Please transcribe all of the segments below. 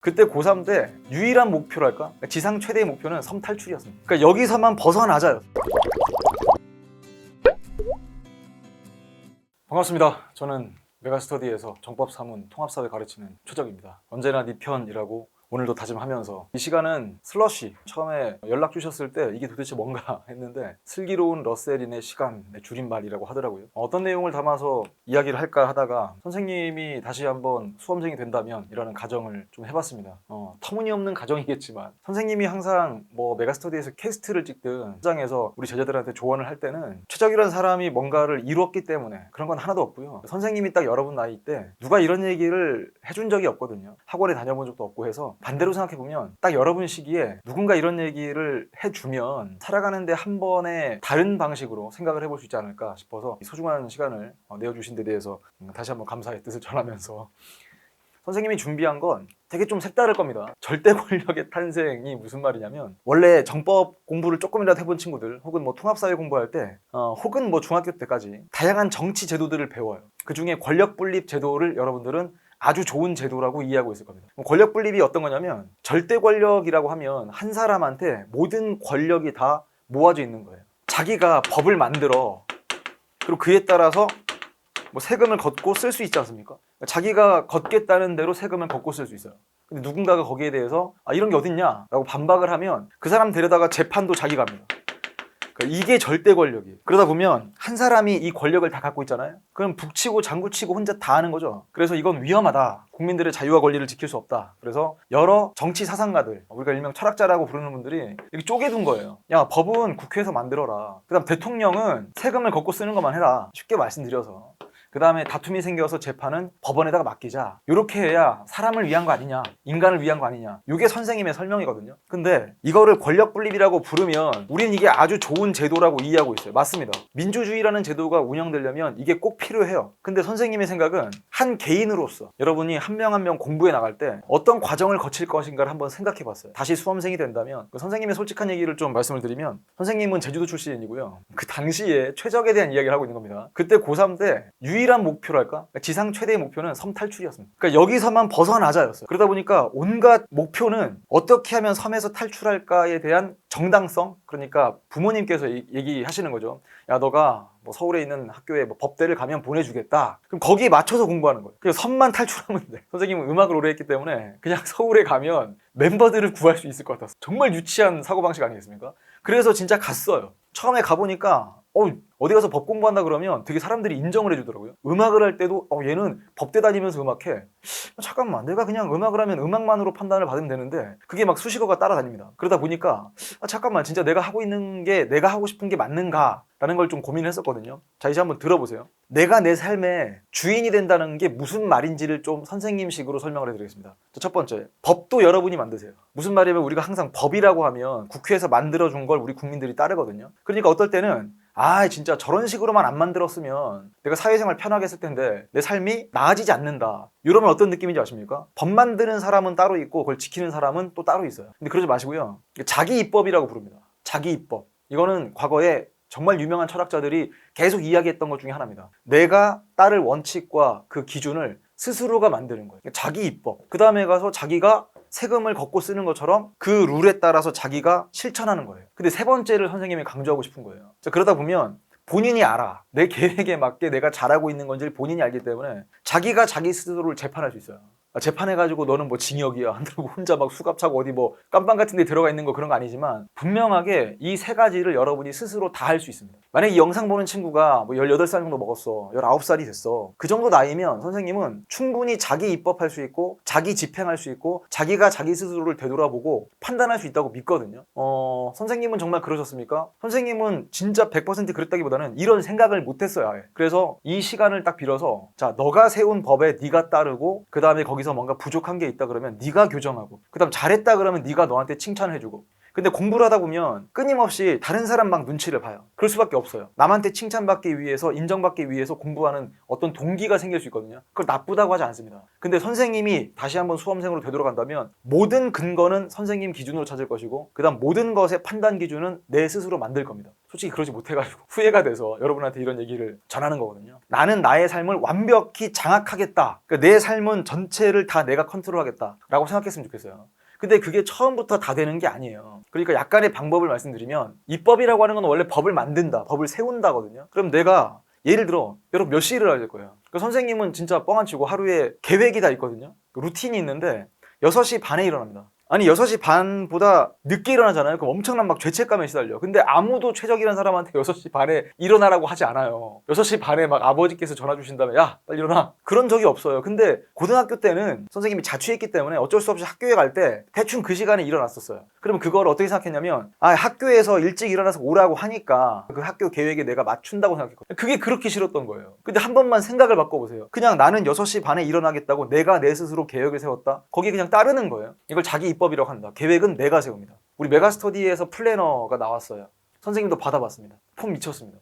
그때 고3 때 유일한 목표랄까? 지상 최대의 목표는 섬 탈출이었습니다. 그러니까 여기서만 벗어나자요. 반갑습니다. 저는 메가스터디에서 정법사문 통합사회 가르치는 최적입니다. 언제나 네 편이라고 오늘도 다짐하면서 이 시간은 슬러시 처음에 연락 주셨을 때 이게 도대체 뭔가 했는데 슬기로운 러셀인의 시간의 줄임말이라고 하더라고요. 어떤 내용을 담아서 이야기를 할까 하다가 선생님이 다시 한번 수험생이 된다면 이라는 가정을 좀 해봤습니다. 터무니없는 가정이겠지만 선생님이 항상 뭐 메가스터디에서 캐스트를 찍든 현장에서 우리 제자들한테 조언을 할 때는 최적이라는 사람이 뭔가를 이루었기 때문에 그런 건 하나도 없고요. 선생님이 딱 여러분 나이 때 누가 이런 얘기를 해준 적이 없거든요. 학원에 다녀본 적도 없고 해서 반대로 생각해보면 딱 여러분 시기에 누군가 이런 얘기를 해주면 살아가는데 한 번에 다른 방식으로 생각을 해볼 수 있지 않을까 싶어서 소중한 시간을 내어주신 데 대해서 다시 한번 감사의 뜻을 전하면서 선생님이 준비한 건 되게 좀 색다를 겁니다. 절대 권력의 탄생이 무슨 말이냐면 원래 정법 공부를 조금이라도 해본 친구들 혹은 뭐 통합사회 공부할 때 혹은 뭐 중학교 때까지 다양한 정치 제도들을 배워요. 그 중에 권력 분립 제도를 여러분들은 아주 좋은 제도라고 이해하고 있을 겁니다. 권력 분립이 어떤 거냐면 절대 권력이라고 하면 한 사람한테 모든 권력이 다 모아져 있는 거예요. 자기가 법을 만들어 그리고 그에 따라서 뭐 세금을 걷고 쓸 수 있지 않습니까? 자기가 걷겠다는 대로 세금을 걷고 쓸 수 있어요. 근데 누군가가 거기에 대해서 이런 게 어딨냐 라고 반박을 하면 그 사람 데려다가 재판도 자기가 합니다. 이게 절대 권력이에요. 그러다 보면 한 사람이 이 권력을 다 갖고 있잖아요. 그럼 북치고 장구치고 혼자 다 하는 거죠. 그래서 이건 위험하다. 국민들의 자유와 권리를 지킬 수 없다. 그래서 여러 정치 사상가들, 우리가 일명 철학자라고 부르는 분들이 이렇게 쪼개둔 거예요. 야, 법은 국회에서 만들어라. 그 다음 대통령은 세금을 걷고 쓰는 것만 해라. 쉽게 말씀드려서. 그 다음에 다툼이 생겨서 재판은 법원에다가 맡기자. 이렇게 해야 사람을 위한 거 아니냐, 인간을 위한 거 아니냐. 이게 선생님의 설명이거든요. 근데 이거를 권력 분립이라고 부르면 우리는 이게 아주 좋은 제도라고 이해하고 있어요. 맞습니다. 민주주의라는 제도가 운영되려면 이게 꼭 필요해요. 근데 선생님의 생각은 한 개인으로서 여러분이 한 명 한 명 공부해 나갈 때 어떤 과정을 거칠 것인가를 한번 생각해 봤어요. 다시 수험생이 된다면 선생님의 솔직한 얘기를 좀 말씀을 드리면 선생님은 제주도 출신이고요. 그 당시에 최적에 대한 이야기를 하고 있는 겁니다. 그때 고3 때 유일한 목표랄까? 지상 최대의 목표는 섬 탈출이었습니다. 그러니까 여기서만 벗어나자였어요. 그러다 보니까 온갖 목표는 어떻게 하면 섬에서 탈출할까에 대한 정당성, 그러니까 부모님께서 얘기하시는 거죠. 야, 너가 뭐 서울에 있는 학교에 뭐 법대를 가면 보내주겠다. 그럼 거기에 맞춰서 공부하는 거예요. 그래서 섬만 탈출하면 돼. 선생님은 음악을 오래 했기 때문에 그냥 서울에 가면 멤버들을 구할 수 있을 것 같았어. 정말 유치한 사고방식 아니겠습니까? 그래서 진짜 갔어요. 처음에 가보니까 어디 가서 법 공부한다 그러면 되게 사람들이 인정을 해주더라고요. 음악을 할 때도 얘는 법대 다니면서 음악해. 잠깐만, 내가 그냥 음악을 하면 음악만으로 판단을 받으면 되는데 그게 막 수식어가 따라다닙니다. 그러다 보니까 잠깐만, 진짜 내가 하고 있는 게 내가 하고 싶은 게 맞는가 라는 걸 좀 고민을 했었거든요. 자, 이제 한번 들어보세요. 내가 내 삶의 주인이 된다는 게 무슨 말인지를 좀 선생님식으로 설명을 해드리겠습니다. 첫 번째, 법도 여러분이 만드세요. 무슨 말이냐면 우리가 항상 법이라고 하면 국회에서 만들어준 걸 우리 국민들이 따르거든요. 그러니까 어떨 때는 진짜 저런 식으로만 안 만들었으면 내가 사회생활 편하게 했을 텐데 내 삶이 나아지지 않는다. 이러면 어떤 느낌인지 아십니까? 법 만드는 사람은 따로 있고 그걸 지키는 사람은 또 따로 있어요. 근데 그러지 마시고요. 자기 입법이라고 부릅니다. 자기 입법. 이거는 과거에 정말 유명한 철학자들이 계속 이야기했던 것 중에 하나입니다. 내가 따를 원칙과 그 기준을 스스로가 만드는 거예요. 자기 입법. 그 다음에 가서 자기가 세금을 걷고 쓰는 것처럼 그 룰에 따라서 자기가 실천하는 거예요. 근데 세 번째를 선생님이 강조하고 싶은 거예요. 그러다 보면 본인이 알아. 내 계획에 맞게 내가 잘하고 있는 건지를 본인이 알기 때문에 자기가 자기 스스로를 재판할 수 있어요. 재판해가지고 너는 뭐 징역이야 안 들고 혼자 막 수갑 차고 어디 뭐 깜빵 같은 데 들어가 있는 거 그런 거 아니지만 분명하게 이 세 가지를 여러분이 스스로 다 할 수 있습니다. 만약에 이 영상 보는 친구가 뭐 18살 정도 먹었어, 19살이 됐어, 그 정도 나이면 선생님은 충분히 자기 입법할 수 있고 자기 집행할 수 있고 자기가 자기 스스로를 되돌아보고 판단할 수 있다고 믿거든요. 선생님은 정말 그러셨습니까? 선생님은 진짜 100% 그랬다기보다는 이런 생각을 못했어요. 아예. 그래서 이 시간을 딱 빌어서 자, 너가 세운 법에 네가 따르고 그 다음에 거기서 뭔가 부족한 게 있다 그러면 네가 교정하고 그 다음 잘했다 그러면 네가 너한테 칭찬을 해주고 근데 공부를 하다 보면 끊임없이 다른 사람 막 눈치를 봐요. 그럴 수밖에 없어요. 남한테 칭찬받기 위해서, 인정받기 위해서 공부하는 어떤 동기가 생길 수 있거든요. 그걸 나쁘다고 하지 않습니다. 근데 선생님이 다시 한번 수험생으로 되돌아간다면 모든 근거는 선생님 기준으로 찾을 것이고 그다음 모든 것의 판단 기준은 내 스스로 만들 겁니다. 솔직히 그러지 못해가지고 후회가 돼서 여러분한테 이런 얘기를 전하는 거거든요. 나는 나의 삶을 완벽히 장악하겠다. 그러니까 내 삶은 전체를 다 내가 컨트롤하겠다 라고 생각했으면 좋겠어요. 근데 그게 처음부터 다 되는 게 아니에요. 그러니까 약간의 방법을 말씀드리면 입법이라고 하는 건 원래 법을 만든다, 법을 세운다거든요. 그럼 내가 예를 들어 여러분 몇 시에 일어나야 될 거예요. 그러니까 선생님은 진짜 뻥 안 치고 하루에 계획이 다 있거든요. 루틴이 있는데 6시 반에 일어납니다. 아니 6시 반보다 늦게 일어나잖아요. 그럼 엄청난 막 죄책감에 시달려. 근데 아무도 최적이라는 사람한테 6시 반에 일어나라고 하지 않아요. 6시 반에 막 아버지께서 전화 주신 다음에 야 빨리 일어나 그런 적이 없어요. 근데 고등학교 때는 선생님이 자취했기 때문에 어쩔 수 없이 학교에 갈 때 대충 그 시간에 일어났었어요. 그러면 그걸 어떻게 생각했냐면 학교에서 일찍 일어나서 오라고 하니까 그 학교 계획에 내가 맞춘다고 생각했거든요. 그게 그렇게 싫었던 거예요. 근데 한 번만 생각을 바꿔보세요. 그냥 나는 6시 반에 일어나겠다고 내가 내 스스로 계획을 세웠다. 거기에 그냥 따르는 거예요. 이걸 자기 입법이라고 한다. 계획은 내가 세웁니다. 우리 메가스터디에서 플래너가 나왔어요. 선생님도 받아봤습니다. 폼 미쳤습니다.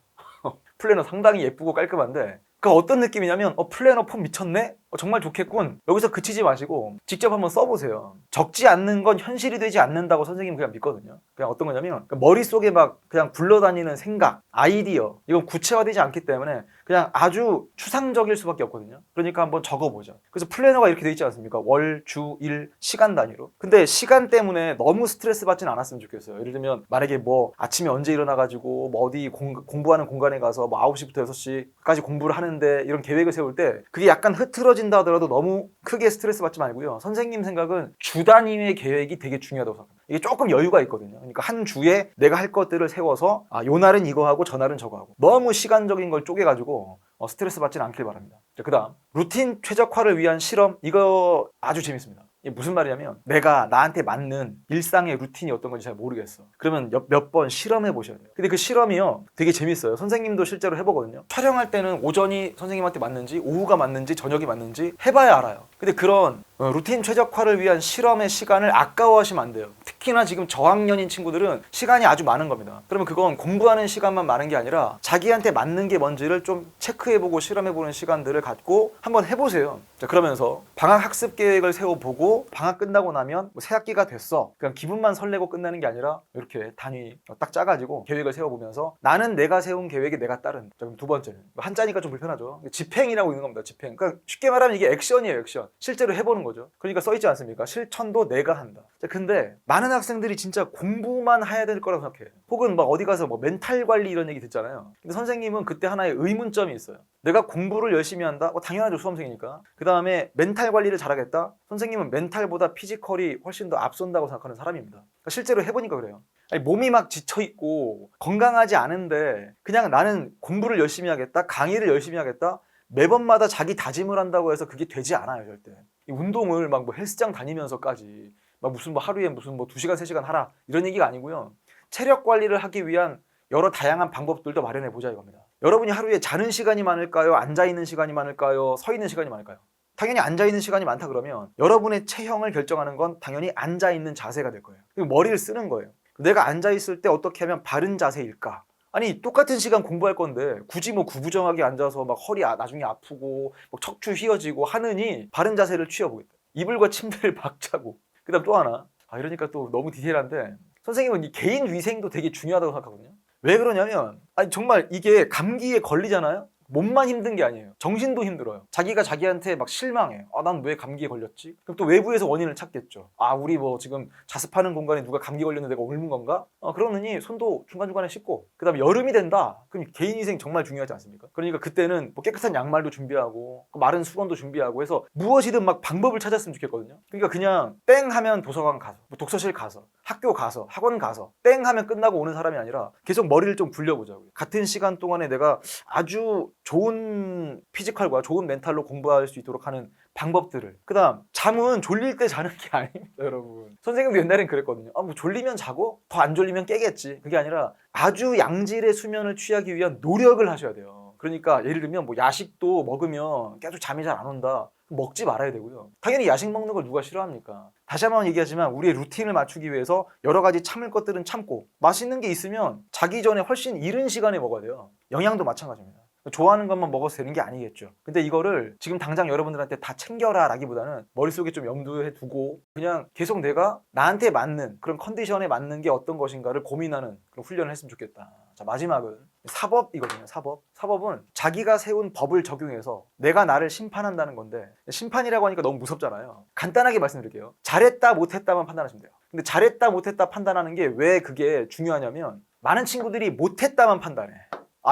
플래너 상당히 예쁘고 깔끔한데 그 어떤 느낌이냐면 플래너 폼 미쳤네? 정말 좋겠군. 여기서 그치지 마시고 직접 한번 써보세요. 적지 않는 건 현실이 되지 않는다고 선생님은 그냥 믿거든요. 그냥 어떤 거냐면 머릿속에 막 그냥 굴러다니는 생각, 아이디어 이건 구체화되지 않기 때문에 그냥 아주 추상적일 수밖에 없거든요. 그러니까 한번 적어보죠. 그래서 플래너가 이렇게 돼 있지 않습니까? 월, 주, 일, 시간 단위로. 근데 시간 때문에 너무 스트레스 받진 않았으면 좋겠어요. 예를 들면 만약에 뭐 아침에 언제 일어나가지고 뭐 어디 공부하는 공간에 가서 뭐 9시부터 6시까지 공부를 하는데 이런 계획을 세울 때 그게 약간 흐트러진다 하더라도 너무 크게 스트레스 받지 말고요. 선생님 생각은 주 단위의 계획이 되게 중요하다고 생각합니다. 이게 조금 여유가 있거든요. 그러니까 한 주에 내가 할 것들을 세워서 요 날은 이거 하고 저 날은 저거 하고 너무 시간적인 걸 쪼개가지고 스트레스 받지는 않길 바랍니다. 자, 그다음 루틴 최적화를 위한 실험 이거 아주 재밌습니다. 이게 무슨 말이냐면 내가 나한테 맞는 일상의 루틴이 어떤 건지 잘 모르겠어. 그러면 몇 번 실험해 보셔야 돼요. 근데 그 실험이요 되게 재밌어요. 선생님도 실제로 해보거든요. 촬영할 때는 오전이 선생님한테 맞는지 오후가 맞는지 저녁이 맞는지 해봐야 알아요. 근데 그런 루틴 최적화를 위한 실험의 시간을 아까워하시면 안 돼요. 특히나 지금 저학년인 친구들은 시간이 아주 많은 겁니다. 그러면 그건 공부하는 시간만 많은 게 아니라 자기한테 맞는 게 뭔지를 좀 체크해보고 실험해보는 시간들을 갖고 한번 해보세요. 자, 그러면서 방학 학습 계획을 세워보고 방학 끝나고 나면 새 학기가 됐어. 그냥 기분만 설레고 끝나는 게 아니라 이렇게 단위 딱 짜가지고 계획을 세워보면서 나는 내가 세운 계획에 내가 따른. 자, 그럼 두 번째는 한자니까 좀 불편하죠. 집행이라고 있는 겁니다. 집행. 그러니까 쉽게 말하면 이게 액션이에요. 액션. 실제로 해보는 거죠. 그러니까 써있지 않습니까? 실천도 내가 한다. 자, 근데 많은 학생들이 진짜 공부만 해야 될 거라고 생각해. 혹은 막 어디 가서 뭐 멘탈 관리 이런 얘기 듣잖아요. 근데 선생님은 그때 하나의 의문점이 있어요. 내가 공부를 열심히 한다? 당연하죠. 수험생이니까. 그 다음에 멘탈 관리를 잘하겠다? 선생님은 멘탈보다 피지컬이 훨씬 더 앞선다고 생각하는 사람입니다. 그러니까 실제로 해보니까 그래요. 아니, 몸이 막 지쳐있고 건강하지 않은데 그냥 나는 공부를 열심히 하겠다? 강의를 열심히 하겠다? 매번마다 자기 다짐을 한다고 해서 그게 되지 않아요. 절대. 이 운동을 막 뭐 헬스장 다니면서까지 막 무슨 뭐 하루에 무슨 뭐 2시간 3시간 하라 이런 얘기가 아니고요. 체력 관리를 하기 위한 여러 다양한 방법들도 마련해 보자 이겁니다. 여러분이 하루에 자는 시간이 많을까요? 앉아 있는 시간이 많을까요? 서 있는 시간이 많을까요? 당연히 앉아 있는 시간이 많다 그러면 여러분의 체형을 결정하는 건 당연히 앉아 있는 자세가 될 거예요. 그리고 머리를 쓰는 거예요. 내가 앉아 있을 때 어떻게 하면 바른 자세일까? 아니 똑같은 시간 공부할 건데 굳이 뭐 구부정하게 앉아서 막 허리 나중에 아프고 막 척추 휘어지고 하느니 바른 자세를 취해보겠다. 이불과 침대를 박자고. 그 다음 또 하나 이러니까 또 너무 디테일한데 선생님은 이 개인 위생도 되게 중요하다고 생각하거든요. 왜 그러냐면 아니 정말 이게 감기에 걸리잖아요. 몸만 힘든 게 아니에요. 정신도 힘들어요. 자기가 자기한테 막 실망해. 난 왜 감기에 걸렸지? 그럼 또 외부에서 원인을 찾겠죠. 우리 뭐 지금 자습하는 공간에 누가 감기 걸렸는데 내가 옮은 건가? 그러느니 손도 중간중간에 씻고. 그 다음에 여름이 된다. 그럼 개인위생 정말 중요하지 않습니까? 그러니까 그때는 뭐 깨끗한 양말도 준비하고 마른 수건도 준비하고 해서 무엇이든 막 방법을 찾았으면 좋겠거든요. 그러니까 그냥 땡 하면 도서관 가서 뭐 독서실 가서 학교 가서 학원 가서 땡 하면 끝나고 오는 사람이 아니라 계속 머리를 좀 굴려보자고요. 같은 시간 동안에 내가 아주 좋은 피지컬과 좋은 멘탈로 공부할 수 있도록 하는 방법들을. 그 다음 잠은 졸릴 때 자는 게 아닙니다 여러분. 선생님도 옛날엔 그랬거든요. 뭐 졸리면 자고 더 안 졸리면 깨겠지. 그게 아니라 아주 양질의 수면을 취하기 위한 노력을 하셔야 돼요. 그러니까 예를 들면 뭐 야식도 먹으면 계속 잠이 잘 안 온다. 먹지 말아야 되고요. 당연히 야식 먹는 걸 누가 싫어합니까? 다시 한번 얘기하지만 우리의 루틴을 맞추기 위해서 여러 가지 참을 것들은 참고 맛있는 게 있으면 자기 전에 훨씬 이른 시간에 먹어야 돼요. 영양도 마찬가지입니다. 좋아하는 것만 먹어서 되는 게 아니겠죠. 근데 이거를 지금 당장 여러분들한테 다 챙겨라 라기보다는 머릿속에 좀 염두에 두고 그냥 계속 내가 나한테 맞는 그런 컨디션에 맞는 게 어떤 것인가를 고민하는 그런 훈련을 했으면 좋겠다. 자, 마지막은 사법이거든요. 사법은 자기가 세운 법을 적용해서 내가 나를 심판한다는 건데, 심판이라고 하니까 너무 무섭잖아요. 간단하게 말씀드릴게요. 잘했다 못했다만 판단하시면 돼요. 근데 잘했다 못했다 판단하는 게 왜 그게 중요하냐면 많은 친구들이 못했다만 판단해.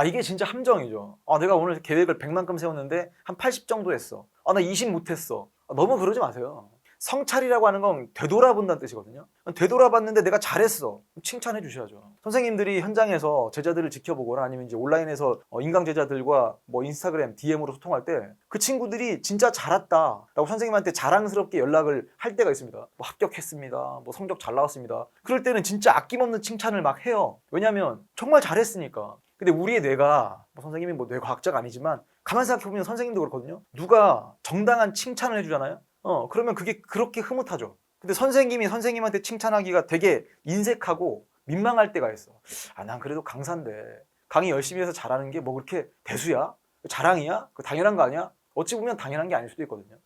이게 진짜 함정이죠. 내가 오늘 계획을 100만큼 세웠는데 한 80 정도 했어. 나 20 못했어. 너무 그러지 마세요. 성찰이라고 하는 건 되돌아본다는 뜻이거든요. 되돌아봤는데 내가 잘했어. 칭찬해 주셔야죠. 선생님들이 현장에서 제자들을 지켜보거나 아니면 이제 온라인에서 인강 제자들과 뭐 인스타그램 DM으로 소통할 때 그 친구들이 진짜 잘했다 라고 선생님한테 자랑스럽게 연락을 할 때가 있습니다. 뭐 합격했습니다. 뭐 성적 잘 나왔습니다. 그럴 때는 진짜 아낌없는 칭찬을 막 해요. 왜냐면 정말 잘했으니까. 근데 우리의 뇌가 선생님이 뭐 뇌과학자가 아니지만 가만 생각해보면 선생님도 그렇거든요. 누가 정당한 칭찬을 해주잖아요. 그러면 그게 그렇게 흐뭇하죠. 근데 선생님이 선생님한테 칭찬하기가 되게 인색하고 민망할 때가 있어. 난 그래도 강사인데 강의 열심히 해서 잘하는 게 뭐 그렇게 대수야? 자랑이야? 그 당연한 거 아니야? 어찌 보면 당연한 게 아닐 수도 있거든요.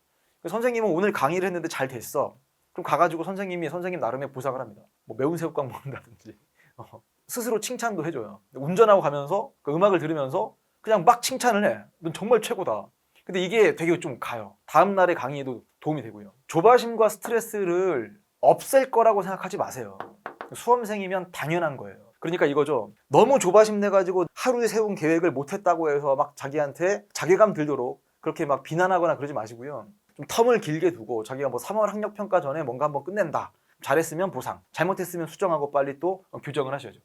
선생님은 오늘 강의를 했는데 잘 됐어. 그럼 가가지고 선생님이 선생님 나름의 보상을 합니다. 뭐 매운 새우깡 먹는다든지 스스로 칭찬도 해줘요. 운전하고 가면서 그 음악을 들으면서 그냥 막 칭찬을 해. 넌 정말 최고다. 근데 이게 되게 좀 가요. 다음 날의 강의에도 도움이 되고요. 조바심과 스트레스를 없앨 거라고 생각하지 마세요. 수험생이면 당연한 거예요. 그러니까 이거죠. 너무 조바심 내가지고 하루에 세운 계획을 못했다고 해서 막 자기한테 자괴감 들도록 그렇게 막 비난하거나 그러지 마시고요. 좀 텀을 길게 두고 자기가 뭐 3월 학력평가 전에 뭔가 한번 끝낸다. 잘했으면 보상, 잘못했으면 수정하고 빨리 또 교정을 하셔야죠.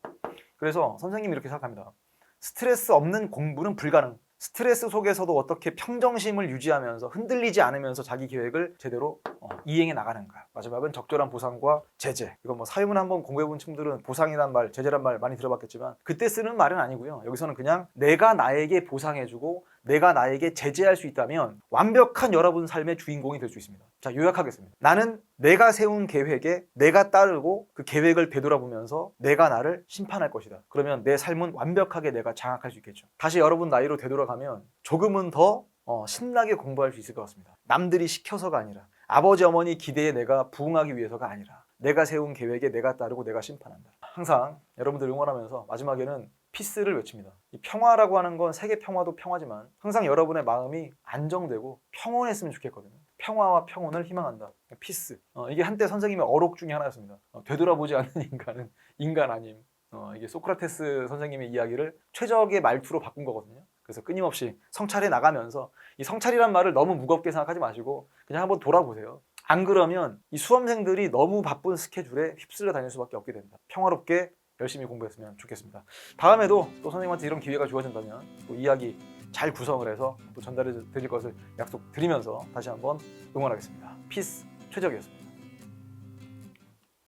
그래서 선생님이 이렇게 생각합니다. 스트레스 없는 공부는 불가능. 스트레스 속에서도 어떻게 평정심을 유지하면서 흔들리지 않으면서 자기 계획을 제대로 이행해 나가는가. 마지막은 적절한 보상과 제재. 이거 뭐 사회문 한번 공부해본 친구들은 보상이란 말, 제재란 말 많이 들어봤겠지만 그때 쓰는 말은 아니고요. 여기서는 그냥 내가 나에게 보상해주고 내가 나에게 제재할 수 있다면 완벽한 여러분 삶의 주인공이 될 수 있습니다. 자, 요약하겠습니다. 나는 내가 세운 계획에 내가 따르고 그 계획을 되돌아보면서 내가 나를 심판할 것이다. 그러면 내 삶은 완벽하게 내가 장악할 수 있겠죠. 다시 여러분 나이로 되돌아가면 조금은 더 신나게 공부할 수 있을 것 같습니다. 남들이 시켜서가 아니라 아버지 어머니 기대에 내가 부응하기 위해서가 아니라 내가 세운 계획에 내가 따르고 내가 심판한다. 항상 여러분들 응원하면서 마지막에는 피스를 외칩니다. 이 평화라고 하는 건 세계 평화도 평화지만 항상 여러분의 마음이 안정되고 평온했으면 좋겠거든요. 평화와 평온을 희망한다. 피스. 이게 한때 선생님의 어록 중에 하나였습니다. 되돌아보지 않는 인간은 인간 아님. 이게 소크라테스 선생님의 이야기를 최적의 말투로 바꾼 거거든요. 그래서 끊임없이 성찰해 나가면서 이 성찰이란 말을 너무 무겁게 생각하지 마시고 그냥 한번 돌아보세요. 안 그러면 이 수험생들이 너무 바쁜 스케줄에 휩쓸려 다닐 수밖에 없게 됩니다. 평화롭게 열심히 공부했으면 좋겠습니다. 다음에도 또 선생님한테 이런 기회가 주어진다면 또 이야기 잘 구성을 해서 또 전달해 드릴 것을 약속드리면서 다시 한번 응원하겠습니다. 피스 최적이었습니다.